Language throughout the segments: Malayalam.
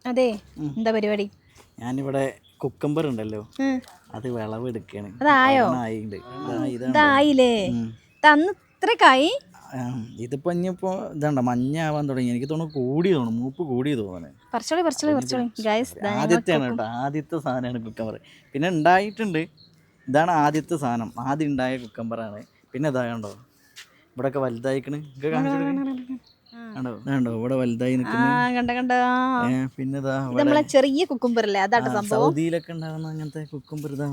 അതെ, എന്താ പരിപാടി? ഞാനിവിടെ കുക്കമ്പർ ഉണ്ടല്ലോ, അത് വിളവെടുക്കാണ്. അതായോ? ഇതായില്ലേ? തന്ന് ഇത്രക്കായി? ഇതിപ്പോ ഇനിയിപ്പോ ഇതാണ്ട മഞ്ഞ ആവാൻ തുടങ്ങി. എനിക്ക് തോന്നുന്നു കൂടി തോന്നുന്നു, മൂപ്പ് കൂടി തോന്നുന്നു. ആദ്യത്തെയാണ് കേട്ടോ, ആദ്യത്തെ സാധനമാണ് കുക്കമ്പർ. പിന്നെ ഉണ്ടായിട്ടുണ്ട്, ഇതാണ് ആദ്യത്തെ സാധനം, ആദ്യം ഉണ്ടായ കുക്കമ്പറാണ്. പിന്നെ ഇതാ കണ്ടോ, ഇവിടെ ഒക്കെ വലുതായിക്കണ്. കണ്ടോ ഇവിടെ വലുതായി നിൽക്കുന്നത്. പിന്നെ ഇതാ ചെറിയ കുക്കുംബർ അല്ലേ, അതാണ് സംഭവം. സൗദിയിലൊക്കെ ഉണ്ടാകുന്ന അങ്ങനത്തെ കുക്കുംബർ ഇതാ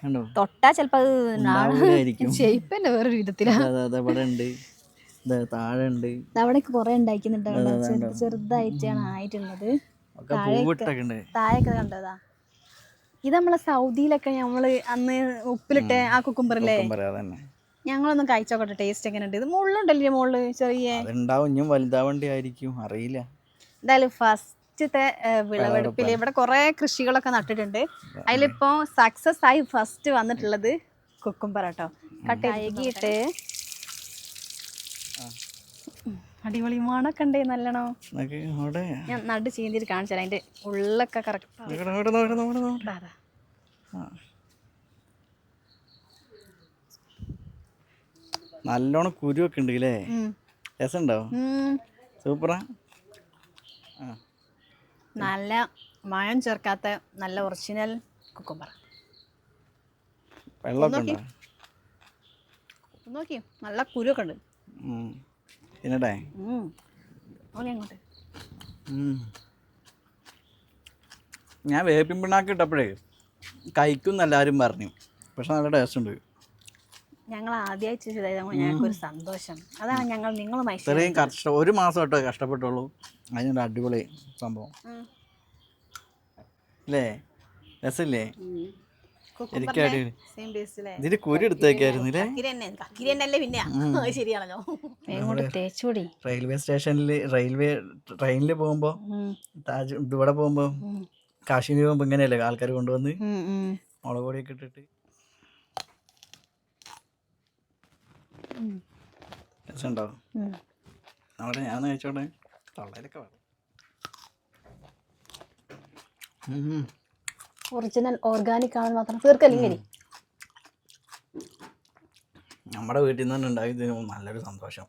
കണ്ടോ, തൊട്ടാ ചിലപ്പോ ഉണ്ടാവില്ലായിരിക്കും. വേറൊരു വിധത്തിലാ. ഇവിടെ ഉണ്ട്, താഴെ ഉണ്ട്, അവിടെ കുറെ ഉണ്ടായിക്കുന്നുണ്ട്. ചെറുതായിട്ടാണ് ആയിട്ടുള്ളത്. താഴെയൊക്കെ കണ്ടതാ. ഇത് നമ്മളെ സൗദിയിലൊക്കെ നമ്മള് അന്ന് ഉപ്പിലിട്ട് ആ കുക്കുംബറല്ലേ, ഞങ്ങളൊന്നും കഴിച്ചോക്കട്ടെ, ടേസ്റ്റ് എങ്ങനെയുണ്ട്. ഇത് മുള്ളുണ്ടല്ലേ മുകളില്, ചെറിയ വലുതാവേണ്ടിയായിരിക്കും, അറിയില്ല. എന്തായാലും ഫസ്റ്റത്തെ വിളവെടുപ്പില് ഇവിടെ കുറെ കൃഷികളൊക്കെ നട്ടിട്ടുണ്ട്. അതിലിപ്പോ സക്സസ് ആയി ഫസ്റ്റ് വന്നിട്ടുള്ളത് കുക്കുംബർ കേട്ടോ. കട്ടയിട്ട് അടിപൊളി മണൊക്കെ ഉണ്ടേ, നല്ലണോ. ഞാൻ നടു ചീന്തിട്ട് കാണിച്ചു തരാം, അതിന്റെ ഉള്ളൊക്കെ കറക്റ്റ്. നല്ലോണം കുരുവൊക്കെ ഉണ്ട് അല്ലേ, രസമുണ്ടോ? സൂപ്പറാ. നല്ല മയം ചേർക്കാത്ത നല്ല ഒറിജിനൽ കുക്കുംബർ. വെള്ളമൊക്കെ നോക്കി, നല്ല കുരുവൊക്കെ ഉണ്ട്. തിന്നട്ടെ? അങ്ങോട്ട് ഞാൻ വേപ്പിൻ പിണ്ണാക്ക് ഇട്ടപ്പോഴേ കഴിക്കും എല്ലാവരും പറഞ്ഞു, പക്ഷെ നല്ല ടേസ്റ്റ് ഉണ്ട്. ഞങ്ങൾ ആദ്യമായിട്ട് ചെയ്തത് ഞങ്ങൾക്കൊരു സന്തോഷം. അതാണ് ഞങ്ങൾ നിങ്ങളുമായി ഇത്രയും ഒരു മാസം തൊട്ട് കഷ്ടപ്പെട്ടുള്ളൂ, അതിനൊരു അടിപൊളി സംഭവം അല്ലേ, രസമില്ലേ? ഇതിന്റെ കുരു എടുത്തേക്കായിരുന്നു. റെയിൽവേ സ്റ്റേഷനിൽ ട്രെയിനിൽ പോകുമ്പോ, ഇവിടെ പോകുമ്പോ, കാശ്മീർ പോകുമ്പോ ഇങ്ങനെയല്ലേ ആൾക്കാർ കൊണ്ടുവന്ന് മുളക് പൊടിയൊക്കെ ഇട്ടിട്ട്. രസമുണ്ടോ? അവിടെ ഞാൻ കഴിച്ചോട്ടെ, തൊള്ളയിലൊക്കെ വേണം. ഒറിജിനൽ ഓർഗാനിക് ആണ് മാത്രം തീർക്കല്ലേ. നമ്മുടെ വീട്ടിൽ നിന്ന് തന്നെ ഉണ്ടായതിന് നല്ലൊരു സന്തോഷം.